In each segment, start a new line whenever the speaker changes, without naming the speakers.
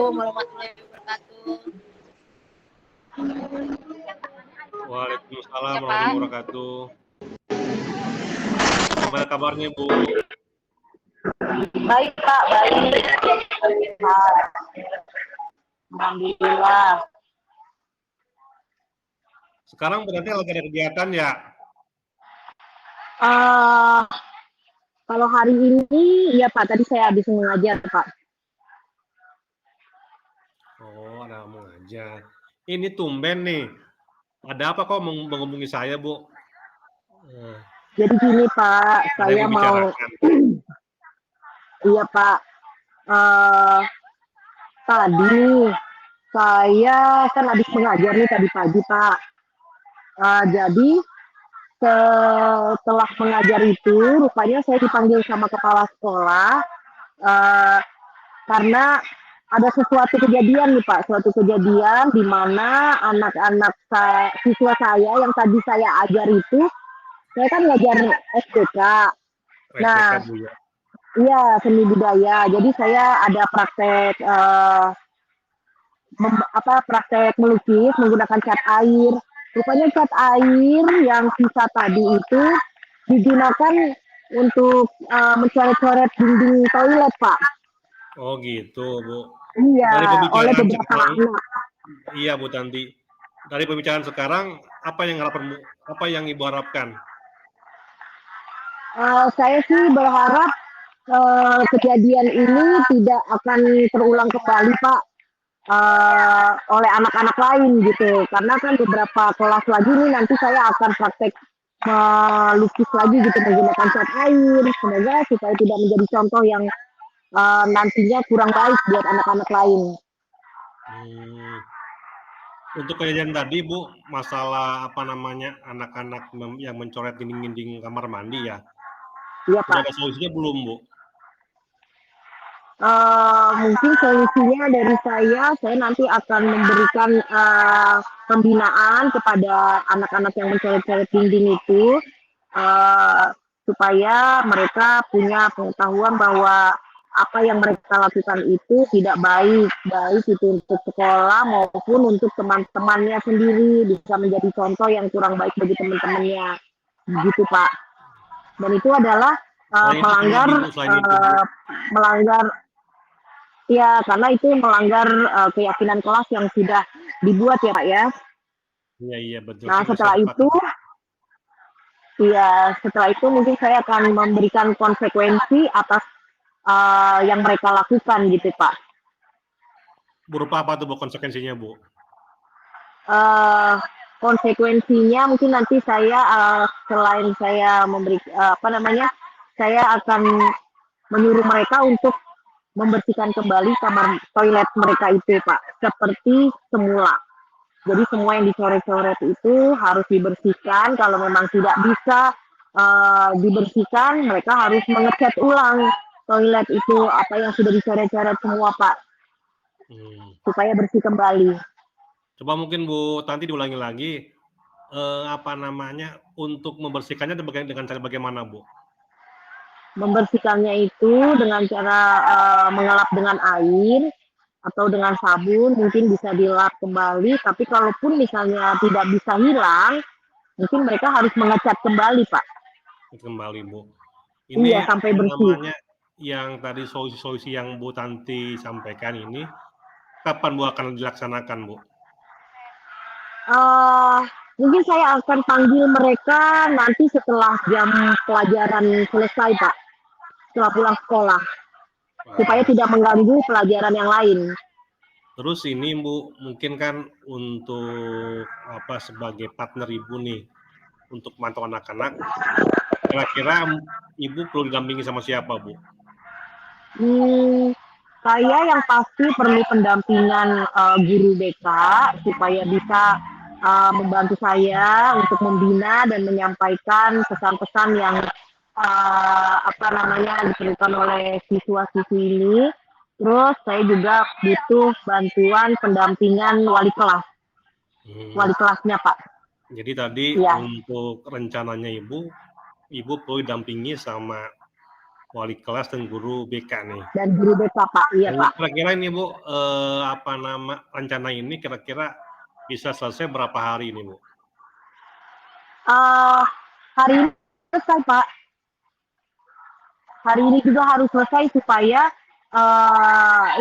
Assalamualaikum warahmatullahi wabarakatuh.
Waalaikumsalam
Ya,
warahmatullahi
Pak.
wabarakatuh. Gimana kabarnya, Bu?
Baik, Pak. Baik. Alhamdulillah.
Sekarang berarti lagi ada kegiatan ya?
Kalau hari ini, ya Pak, tadi saya habis mengajar, Pak.
Oh, ada mengajar. Ini tumben nih. Ada apa kok menghubungi saya, Bu?
Jadi gini, Pak,
Ada yang
saya mau...
dibicarakan.
Iya, Pak. Tadi saya kan habis mengajar nih tadi pagi, Pak. Jadi setelah mengajar itu, rupanya saya dipanggil sama kepala sekolah karena ada sesuatu kejadian nih Pak, suatu kejadian di mana anak-anak siswa saya yang tadi saya ajar itu, saya kan ngajar SDK. Nah,
Bu, ya.
iya seni budaya. Jadi saya ada praktek praktek melukis menggunakan cat air. Rupanya cat air yang sisa tadi itu digunakan untuk mencoret-coret dinding toilet, Pak.
Oh gitu, Bu.
Iya,
Dari
oleh
pembicaraan
beberapa
sekarang,
anak.
iya Bu Tanti. Dari pembicaraan sekarang, apa yang Ibu harapkan?
Saya sih berharap kejadian ini tidak akan terulang kembali, Pak, oleh anak-anak lain gitu. Karena kan beberapa kelas lagi nih nanti saya akan praktek melukis lagi gitu menggunakan cat air. Semoga supaya tidak menjadi contoh yang nantinya kurang baik buat anak-anak lain.
Untuk kejadian tadi, Bu, masalah anak-anak yang mencoret dinding-dinding kamar mandi ya?
Iya, Pak.
Ada solusinya belum, Bu?
Mungkin solusinya dari saya nanti akan memberikan pembinaan kepada anak-anak yang mencoret-coret dinding itu, supaya mereka punya pengetahuan bahwa apa yang mereka lakukan itu tidak baik itu untuk sekolah maupun untuk teman-temannya sendiri, bisa menjadi contoh yang kurang baik bagi teman-temannya, gitu Pak. Dan itu adalah melanggar ya, karena itu melanggar keyakinan kelas yang sudah dibuat ya Pak ya.
Iya betul.
Nah setelah itu mungkin saya akan memberikan konsekuensi atas yang mereka lakukan gitu Pak.
Berupa apa tuh Bu konsekuensinya Bu?
Konsekuensinya mungkin nanti saya selain saya memberi saya akan menyuruh mereka untuk membersihkan kembali kamar toilet mereka itu Pak, seperti semula. Jadi semua yang dicoret-coret itu harus dibersihkan. Kalau memang tidak bisa dibersihkan, mereka harus mengecat ulang toilet itu apa yang sudah dicoret-coret semua Pak, supaya bersih kembali.
Coba mungkin Bu Tanti diulangi lagi, untuk membersihkannya dengan cara bagaimana Bu?
Membersihkannya itu dengan cara mengelap dengan air atau dengan sabun, mungkin bisa dilap kembali. Tapi kalaupun misalnya tidak bisa hilang, mungkin mereka harus mengecat kembali Pak.
Kembali Bu. Ini
iya, sampai bersih.
Yang tadi solusi-solusi yang Bu Tanti sampaikan ini, kapan Bu akan dilaksanakan Bu?
Mungkin saya akan panggil mereka nanti setelah jam pelajaran selesai Pak, setelah pulang sekolah, supaya tidak mengganggu pelajaran yang lain.
Terus ini Bu, mungkin kan untuk sebagai partner Ibu nih, untuk mantau anak-anak, kira-kira Ibu perlu didampingi sama siapa Bu?
Saya yang pasti perlu pendampingan guru BK supaya bisa membantu saya untuk membina dan menyampaikan pesan-pesan yang diperlukan oleh siswa-siswi ini. Terus saya juga butuh bantuan pendampingan wali kelas, wali kelasnya Pak.
Jadi tadi untuk rencananya Ibu perlu didampingi sama wali kelas dan guru BK nih.
Dan guru BK Pak, iya
Dan
Pak.
kira-kira ini Bu, rencana ini kira-kira bisa selesai berapa hari ini Bu?
Hari ini selesai Pak. Hari ini juga harus selesai supaya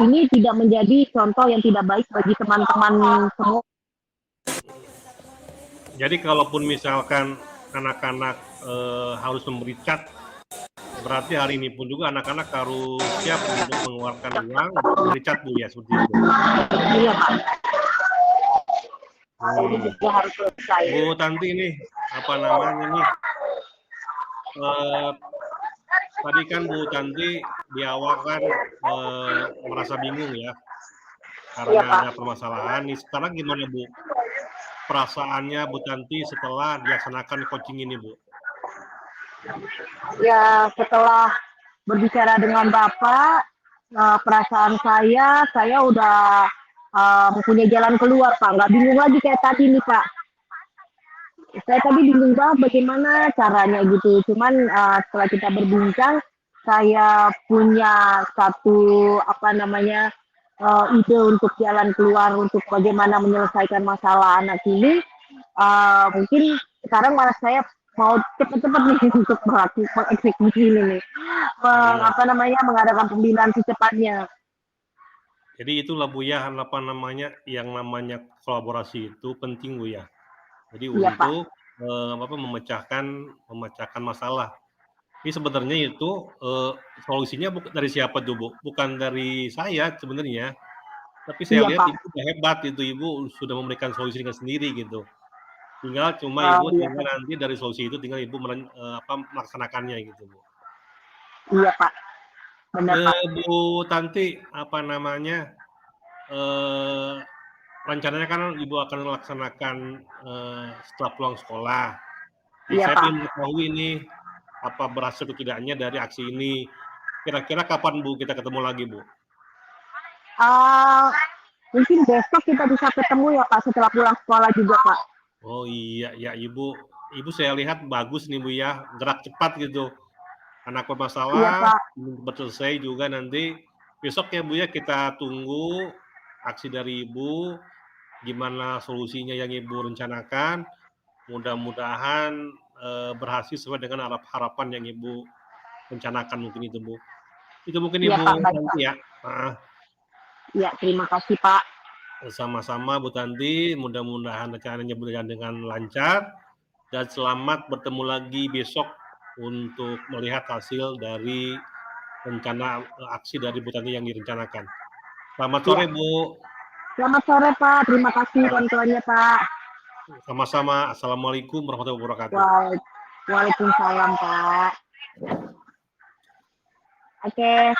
ini tidak menjadi contoh yang tidak baik bagi teman-teman semua.
Jadi kalaupun misalkan anak-anak harus memberi cat, berarti hari ini pun juga anak-anak harus siap untuk mengeluarkan uang untuk memberi cat Bu ya, seperti itu.
Iya Pak. Ini juga harus selesai.
Bu Tanti ini apa namanya nih? Tadi kan Bu Tanti di awal kan merasa bingung ya karena ada permasalahan. Nih sekarang gimana Bu? Perasaannya Bu Tanti setelah dilaksanakan coaching ini Bu?
Ya setelah berbicara dengan Bapak, perasaan saya udah mempunyai jalan keluar Pak. Nggak bingung lagi kayak tadi nih Pak. Saya tadi bingung banget bagaimana caranya gitu. Cuman setelah kita berbincang, saya punya satu ide untuk jalan keluar untuk bagaimana menyelesaikan masalah anak ini. Mungkin sekarang malah saya mau cepat-cepat nih untuk mengeksekusi ini nih. Mengadakan pembinaan secepatnya.
Jadi itulah Bu ya, yang namanya kolaborasi itu penting Bu ya. Jadi
Iya,
untuk memecahkan masalah. Ini sebenarnya itu solusinya dari siapa tuh Bu? Bukan dari saya sebenarnya, tapi saya lihat Ibu udah hebat itu, Ibu sudah memberikan solusi dengan sendiri gitu. Tinggal Ibu tinggal nanti dari solusi itu tinggal Ibu melaksanakannya gitu Bu.
Iya Pak. Benar Pak.
Bu Tanti rencananya kan Ibu akan melaksanakan setelah pulang sekolah.
Iya,
Saya ingin mengetahui nih apa berhasil atau tidaknya dari aksi ini. Kira-kira kapan Bu kita ketemu lagi Bu?
Mungkin besok kita bisa ketemu ya Pak setelah pulang sekolah juga Pak.
Oh iya ya Ibu saya lihat bagus nih Bu ya, gerak cepat gitu. Anak bermasalah, selesai juga nanti besok ya Bu ya kita tunggu aksi dari Ibu, gimana solusinya yang Ibu rencanakan. Mudah-mudahan berhasil sesuai dengan harapan yang Ibu rencanakan mungkin itu Bu. Itu mungkin Ibu Tanti ya.
Ya, terima kasih Pak.
Sama-sama Bu Tanti, mudah-mudahan rencananya berjalan dengan lancar dan selamat bertemu lagi besok untuk melihat hasil dari rencana aksi dari Bu Tanti yang direncanakan. Selamat sore Bu.
Selamat sore Pak, terima kasih bantuannya Pak.
Sama-sama, Assalamualaikum warahmatullahi wabarakatuh.
Waalaikumsalam Pak. Oke.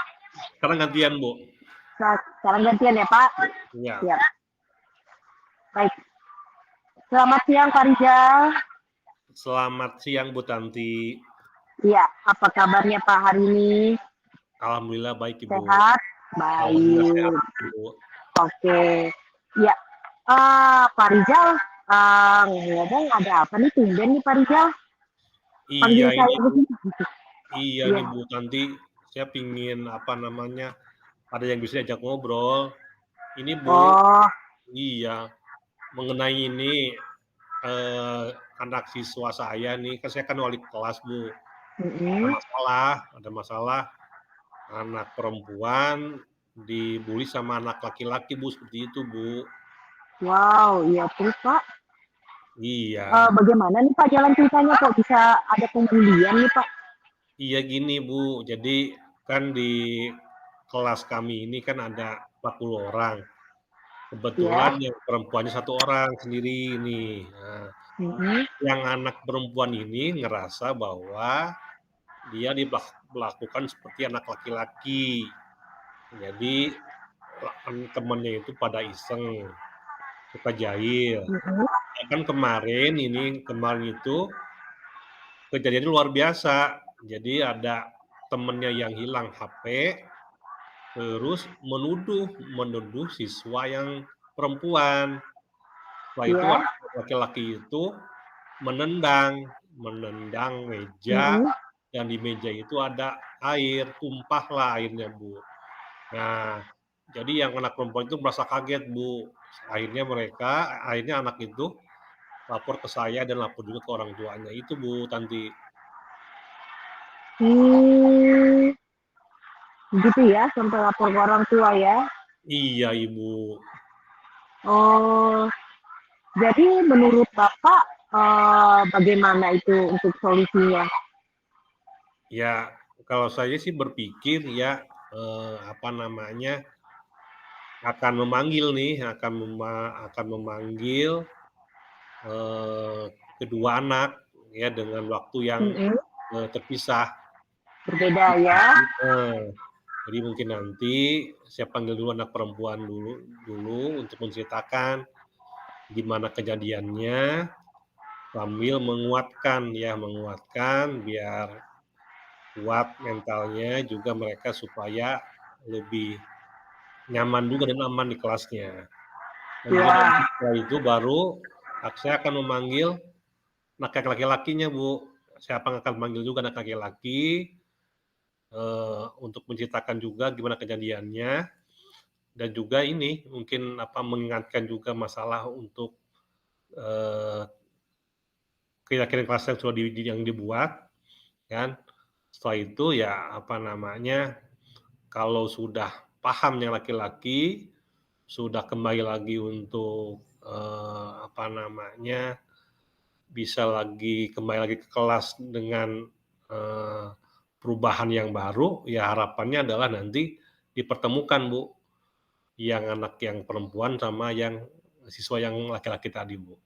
Sekarang gantian Bu.
Sekarang gantian ya Pak?
Iya.
Siap. Baik. Selamat siang Pak Rizal.
Selamat siang Bu Tanti.
Iya, apa kabarnya Pak hari ini?
Alhamdulillah baik Ibu.
Sehat? Baik.
Sehat, Ibu.
Oke. Ya, Pak Rizal, ngomong ada apa nih tumben nih Pak Rizal?
Iya ini Bu. Iya nih Bu Tanti, saya pingin ada yang bisa diajak ngobrol. Ini Bu, iya mengenai ini anak siswa saya nih, kan saya kan wali kelas Bu. Ada masalah anak perempuan dibully sama anak laki-laki Bu, seperti itu Bu.
Wow, iya terus Pak?
Iya.
Bagaimana nih Pak jalan ceritanya kok bisa ada pembulian nih Pak?
Iya gini Bu, jadi kan di kelas kami ini kan ada 40 orang. Kebetulan yang perempuannya 1 orang sendiri nih. Nah, yang anak perempuan ini ngerasa bahwa dia diperlakukan seperti anak laki-laki. Jadi temennya itu pada iseng, suka jahil. Kan kemarin itu kejadiannya luar biasa. Jadi ada temennya yang hilang HP, terus menuduh siswa yang perempuan. Setelah itu laki-laki itu menendang meja dan di meja itu ada air, tumpahlah airnya, Bu. Nah, jadi yang anak perempuan itu merasa kaget, Bu. Akhirnya anak itu lapor ke saya dan lapor juga ke orang tuanya. Itu, Bu, Tanti.
Gitu ya, sampai lapor ke orang tua ya.
Iya, Ibu.
Oh, jadi menurut Bapak bagaimana itu untuk solusinya?
Ya, kalau saya sih berpikir ya akan memanggil kedua anak ya dengan waktu yang terpisah.
Berbeda ya.
Jadi mungkin nanti saya panggil dulu anak perempuan dulu untuk menceritakan gimana kejadiannya sambil menguatkan biar kuat mentalnya juga mereka supaya lebih nyaman juga dan aman di kelasnya. Dan juga nanti setelah itu baru saya akan memanggil anak laki-lakinya, Bu. Saya akan memanggil juga anak laki-laki untuk menceritakan juga gimana kejadiannya dan juga ini mungkin mengingatkan juga masalah untuk keyakinan kelas yang sudah yang dibuat kan. Setelah itu ya kalau sudah paham yang laki-laki sudah kembali lagi untuk bisa kembali lagi ke kelas dengan perubahan yang baru, ya harapannya adalah nanti dipertemukan, Bu, yang anak yang perempuan sama yang siswa yang laki-laki tadi, Bu.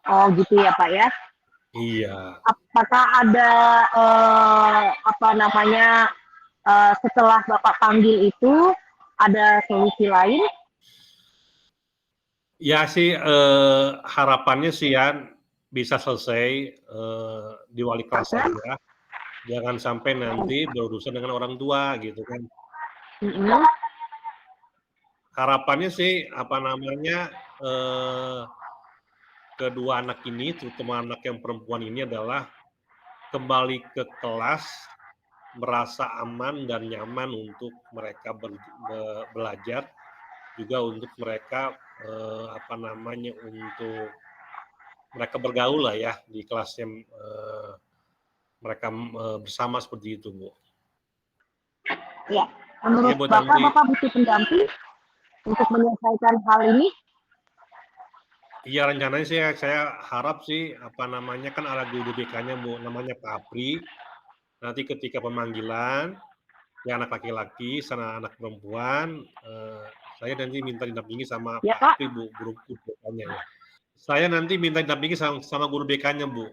Oh gitu ya Pak ya?
Iya.
Apakah ada setelah Bapak panggil itu ada solusi lain?
Ya sih harapannya sih ya bisa selesai di wali kelas saja. Jangan sampai nanti berurusan dengan orang tua gitu kan. Harapannya sih kedua anak ini, terutama anak yang perempuan ini adalah kembali ke kelas merasa aman dan nyaman untuk mereka belajar, juga untuk mereka untuk mereka bergaul lah ya di kelas yang mereka bersama seperti itu, Bu.
Ya, menurut Bapak butuh pendamping untuk menyelesaikan hal ini?
Iya, rencananya saya harap sih kan ada guru BK-nya, Bu, namanya Pak Apri. Nanti ketika pemanggilan ya anak laki-laki sama anak perempuan, saya nanti minta didampingi sama
ya,
Pak Apri, Bu, guru BK-nya ya. Saya nanti minta didampingi sama guru BK-nya, Bu.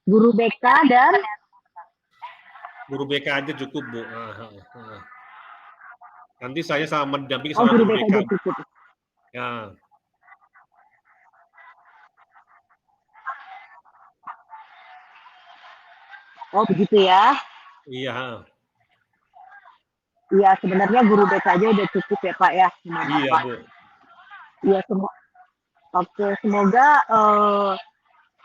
Guru BK dan
guru BK aja cukup, Bu. Nanti saya sama mendampingi sama guru BK. Ya.
Oh begitu ya?
Iya.
Iya, sebenarnya guru BK aja udah cukup ya Pak ya.
Iya, Bu.
Iya, semoga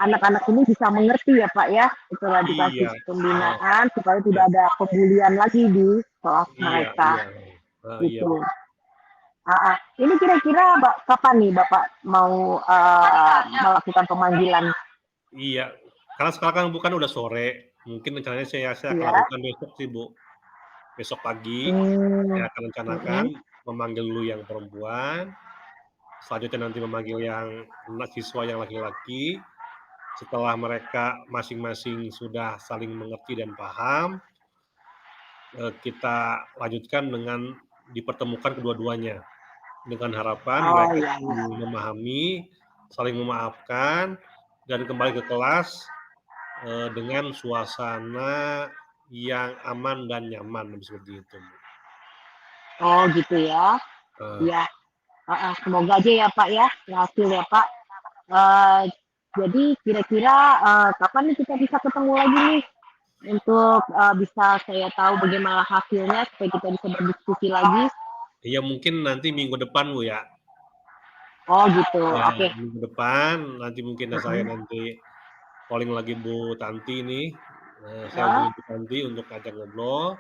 anak-anak ini bisa mengerti ya Pak ya, setelah dikasih pembinaan supaya tidak ada pembulian lagi di kelas mereka. Gitu. Ini kira-kira kapan nih Bapak mau melakukan pemanggilan?
Iya, karena sekarang bukan udah sore, mungkin rencananya saya akan lakukan besok sih, Bu. Besok pagi saya akan rencanakan memanggil dulu yang perempuan, selanjutnya nanti memanggil yang siswa yang laki-laki. Setelah mereka masing-masing sudah saling mengerti dan paham, kita lanjutkan dengan dipertemukan kedua-duanya dengan harapan mereka memahami, saling memaafkan, dan kembali ke kelas dengan suasana yang aman dan nyaman seperti itu.
Oh gitu ya. Ya. Semoga aja ya Pak ya, hasil ya Pak. Jadi kira-kira kapan nih kita bisa ketemu lagi nih untuk bisa saya tahu bagaimana hasilnya supaya kita bisa berdiskusi lagi.
Ya mungkin nanti minggu depan Bu ya.
Oh gitu,
Ya
oke.
minggu depan nanti mungkin saya
Mm-mm.
nanti calling lagi Bu Tanti nih. Saya
Ya,
hubungi Bu Tanti untuk ajak ngobrol.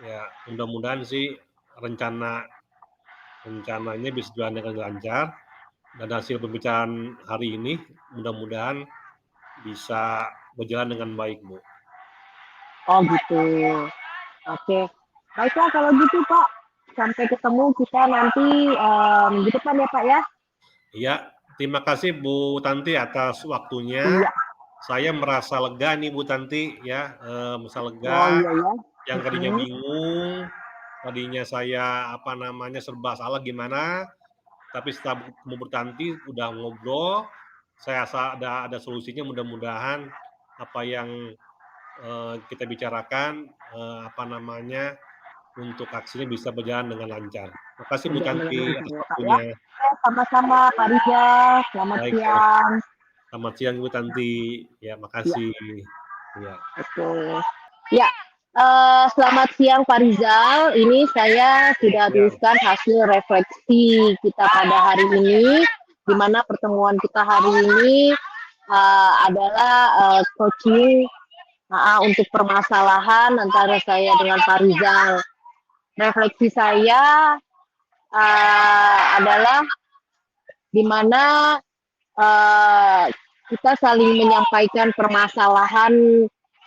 Ya mudah-mudahan sih rencananya bisa jalan dengan lancar dan hasil pembicaraan hari ini mudah-mudahan bisa berjalan dengan baik Bu.
oh gitu. Oke. Baiklah kalau gitu Pak. Sampai ketemu kita nanti minggu depan ya Pak ya.
Ya, terima kasih Bu Tanti atas waktunya.
Iya.
Saya merasa lega nih Bu Tanti ya, merasa
Oh
lega.
iya ya.
Yang tadinya
Mm-mm.
bingung, tadinya saya serba salah gimana, tapi setelah ketemu Bu Tanti udah ngobrol, saya rasa ada solusinya. Mudah-mudahan apa yang kita bicarakan untuk aksinya bisa berjalan dengan lancar. Terima kasih Bu
Berjalan dengan
Tanti
lancar
atas
ya Pak ya.
waktunya.
Sama-sama Pak Rija. Selamat
Baik,
siang.
selamat siang Bu Tanti. Ya,
Ya.
makasih. Ya.
Oke. Ya, selamat siang Pak Rizal. Ini saya sudah
Siang.
tuliskan hasil refleksi kita pada hari ini, di mana pertemuan kita hari ini adalah coaching untuk permasalahan antara saya dengan Pak Rizal. Refleksi saya adalah di mana uh, kita saling menyampaikan permasalahan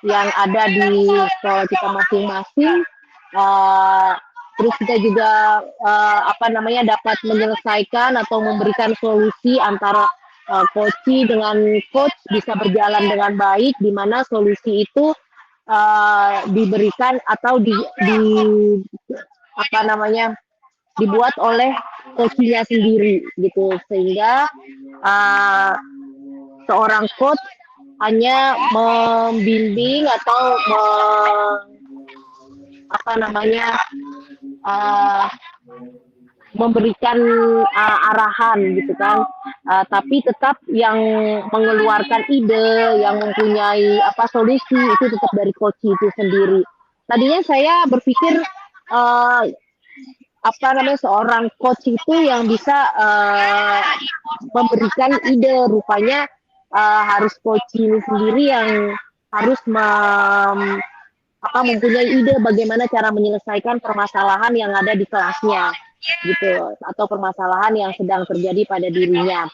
yang ada di sekolah kita masing-masing. Uh, Terus kita juga dapat menyelesaikan atau memberikan solusi antara coach dengan coach bisa berjalan dengan baik, di mana solusi itu diberikan atau apa namanya dibuat oleh coachnya sendiri gitu, sehingga uh, seorang coach hanya membimbing atau uh, memberikan arahan gitu kan, tapi tetap yang mengeluarkan ide, yang mempunyai solusi itu tetap dari coach itu sendiri. Tadinya saya berpikir seorang coach itu yang bisa memberikan ide, rupanya harus coach ini sendiri yang harus mempunyai ide bagaimana cara menyelesaikan permasalahan yang ada di kelasnya gitu, atau permasalahan yang sedang terjadi pada dirinya.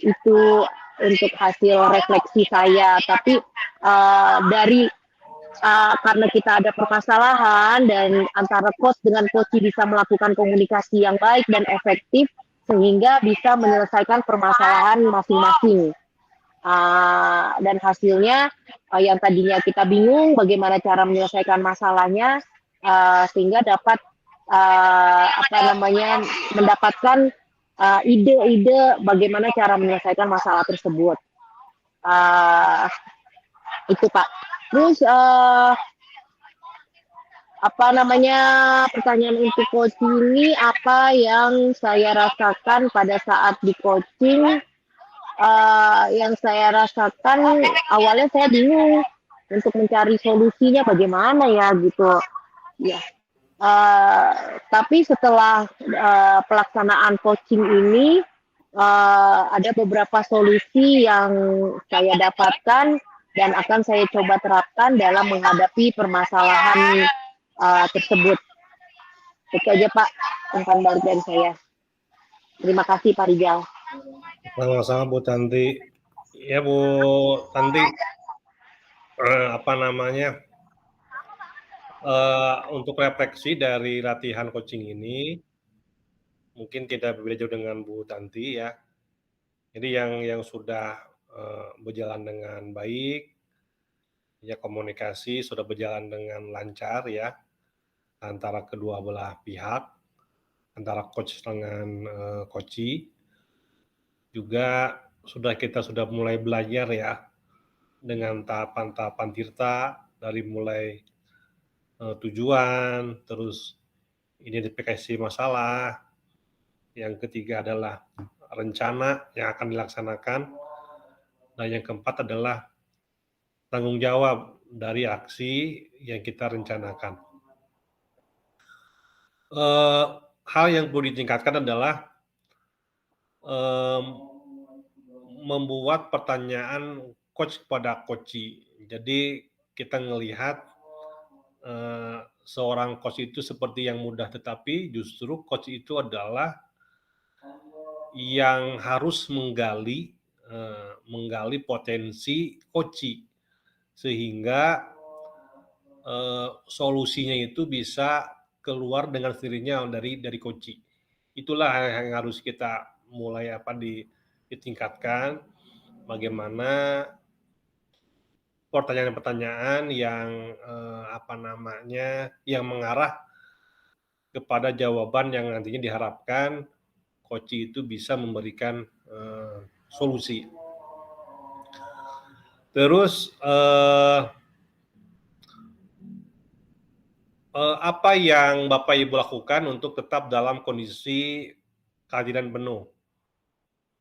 Itu untuk hasil refleksi saya. Tapi karena kita ada permasalahan dan antara coach dengan coach bisa melakukan komunikasi yang baik dan efektif sehingga bisa menyelesaikan permasalahan masing-masing. Dan hasilnya yang tadinya kita bingung bagaimana cara menyelesaikan masalahnya, sehingga dapat mendapatkan ide-ide bagaimana cara menyelesaikan masalah tersebut. Itu Pak. Terus pertanyaan untuk coaching ini, apa yang saya rasakan pada saat di coaching? Yang saya rasakan awalnya saya bingung untuk mencari solusinya bagaimana ya gitu ya, tapi setelah pelaksanaan coaching ini ada beberapa solusi yang saya dapatkan dan akan saya coba terapkan dalam menghadapi permasalahan tersebut. Itu aja Pak umpan balik dari saya. Terima kasih Pak Rizal.
Sama-sama Bu Tanti. Ya Bu Tanti, untuk refleksi dari latihan coaching ini, mungkin tidak berbeda jauh dengan Bu Tanti ya. Jadi yang sudah berjalan dengan baik, ya komunikasi sudah berjalan dengan lancar ya antara kedua belah pihak, antara coach dengan coachee. Juga kita sudah mulai belajar ya dengan tahapan-tahapan tirta, dari mulai tujuan, terus identifikasi masalah, yang ketiga adalah rencana yang akan dilaksanakan, dan yang keempat adalah tanggung jawab dari aksi yang kita rencanakan. Hal yang perlu ditingkatkan adalah membuat pertanyaan coach kepada coach. Jadi kita ngelihat seorang coach itu seperti yang mudah, tetapi justru coach itu adalah yang harus menggali potensi coach sehingga solusinya itu bisa keluar dengan sendirinya dari coach. Itulah yang harus kita mulai ditingkatkan, bagaimana pertanyaan-pertanyaan yang yang mengarah kepada jawaban yang nantinya diharapkan coach itu bisa memberikan solusi. Terus apa yang Bapak Ibu lakukan untuk tetap dalam kondisi kehadiran penuh?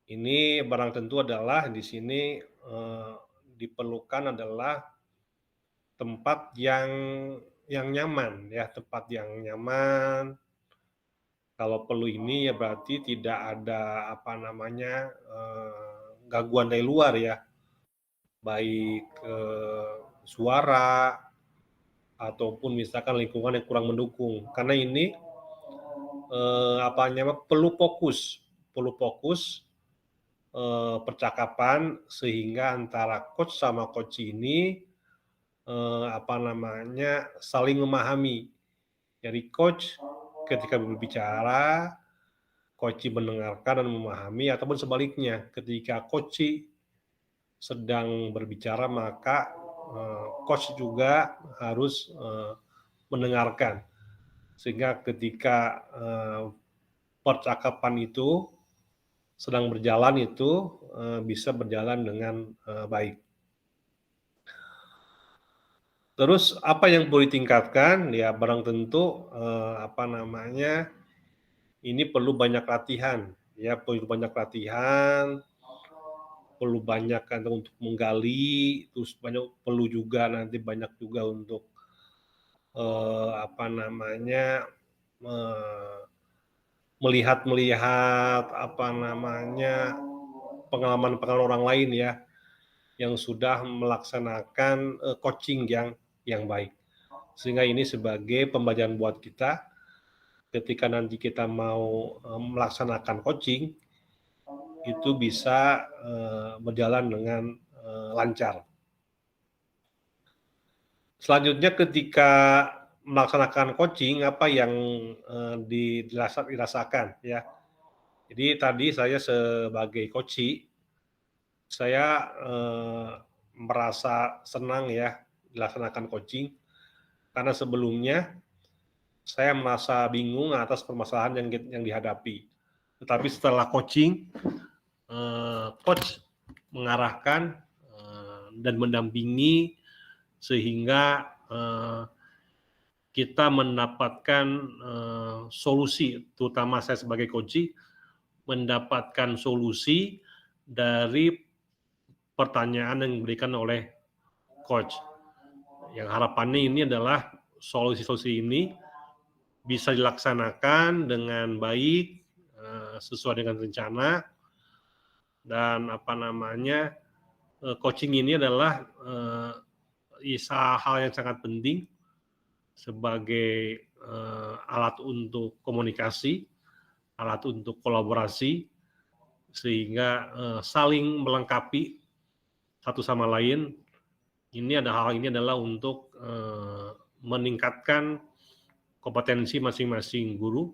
Ini barang tentu adalah di sini diperlukan adalah tempat yang nyaman, ya, tempat yang nyaman. Kalau perlu ini ya berarti tidak ada gangguan dari luar, ya, baik suara ataupun misalkan lingkungan yang kurang mendukung. Karena ini perlu fokus percakapan sehingga antara coach sama coach ini saling memahami. Jadi coach ketika berbicara, coach mendengarkan dan memahami, ataupun sebaliknya, ketika coach sedang berbicara maka coach juga harus mendengarkan, sehingga ketika percakapan itu sedang berjalan itu bisa berjalan dengan baik. Terus apa yang perlu ditingkatkan? Ya barang tentu ini perlu banyak latihan, ya, perlu banyak latihan, perlu banyak kan untuk menggali, terus perlu juga nanti banyak juga untuk melihat pengalaman orang lain, ya, yang sudah melaksanakan coaching yang baik, sehingga ini sebagai pembelajaran buat kita ketika nanti kita mau melaksanakan coaching itu bisa berjalan dengan lancar. Selanjutnya ketika melaksanakan coaching, apa yang dirasakan, ya. Jadi tadi saya sebagai coach, saya merasa senang, ya, dilaksanakan coaching, karena sebelumnya saya merasa bingung atas permasalahan yang dihadapi. Tetapi setelah coaching, coach mengarahkan dan mendampingi sehingga kita mendapatkan solusi, terutama saya sebagai coach mendapatkan solusi dari pertanyaan yang diberikan oleh coach. Yang harapannya ini adalah solusi-solusi ini bisa dilaksanakan dengan baik, sesuai dengan rencana, dan coaching ini adalah hal yang sangat penting sebagai alat untuk komunikasi, alat untuk kolaborasi, sehingga saling melengkapi satu sama lain. Hal ini adalah untuk meningkatkan kompetensi masing-masing guru,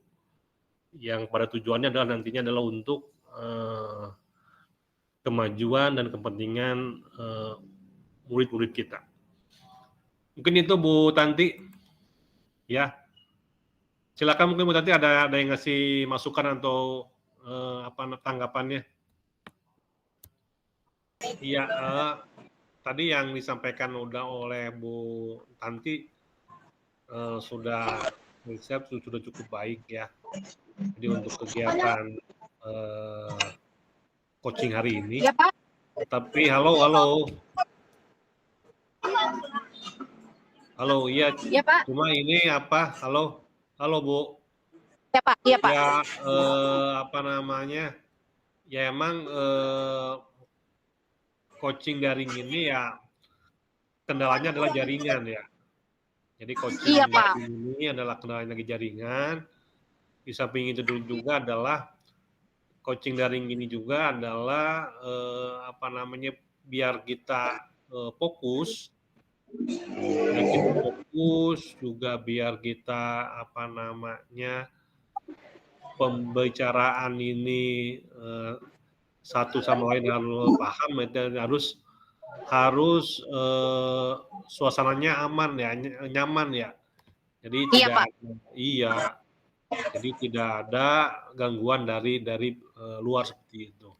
yang pada tujuannya adalah nantinya adalah untuk kemajuan dan kepentingan murid-murid kita. Mungkin itu Bu Tanti, ya. Silakan, mungkin Bu Tanti ada yang ngasih masukan atau tanggapannya. Iya, tadi yang disampaikan oleh Bu Tanti sudah cukup baik, ya. Jadi untuk kegiatan coaching hari ini. Ya, Pak. Tapi halo. Halo, iya. Ya, Pak. Cuma ini halo Bu.
Ya Pak, iya Pak.
Ya, apa namanya, ya emang coaching daring ini ya kendalanya adalah jaringan ya. Jadi coaching
Iya Pak.
daring ini adalah kendalanya lagi jaringan. Di samping itu juga adalah coaching daring ini juga adalah apa namanya, biar kita fokus, juga biar kita apa namanya, pembicaraan ini satu sama lain harus paham dan harus suasananya aman ya, nyaman ya. Jadi
Iya Pak.
Jadi tidak ada gangguan dari luar seperti itu.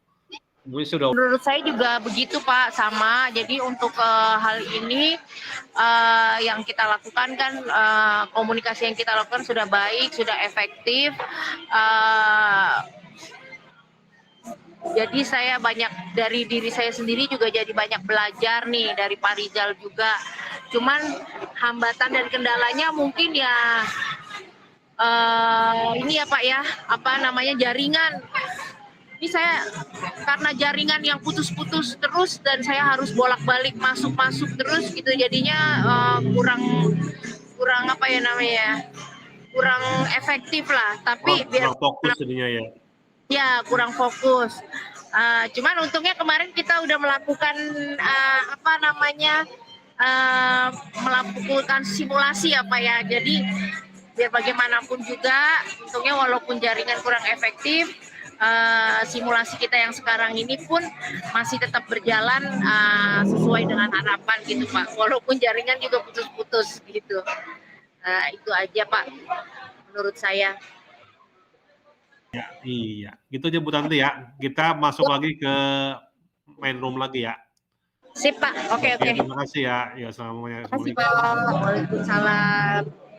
Mungkin sudah.
Menurut saya juga begitu Pak, sama. Jadi untuk hal ini yang kita lakukan kan komunikasi yang kita lakukan sudah baik, sudah efektif. Jadi saya banyak dari diri saya sendiri juga jadi banyak belajar nih dari Pak Rizal juga. Cuman hambatan dan kendalanya mungkin ya ini ya Pak ya, apa namanya, jaringan. Ini saya karena jaringan yang putus-putus terus dan saya harus bolak-balik masuk-masuk terus gitu, jadinya kurang apa ya namanya, kurang efektif lah. Tapi
kurang fokus jadinya ya.
Ya, kurang fokus. Cuman untungnya kemarin kita udah melakukan apa namanya, melakukan simulasi apa ya. Jadi biar bagaimanapun juga, untungnya walaupun jaringan kurang efektif, simulasi kita yang sekarang ini pun masih tetap berjalan sesuai dengan harapan gitu Pak. Walaupun jaringan juga putus-putus gitu. Itu aja Pak, menurut saya.
Ya, iya. Gitu aja Bu Tanti ya. Kita masuk lagi ke main room lagi ya.
Sip Pak, oke.
Terima kasih ya. Ya, assalamualaikum.
Terima kasih Pak. Waalaikumsalam.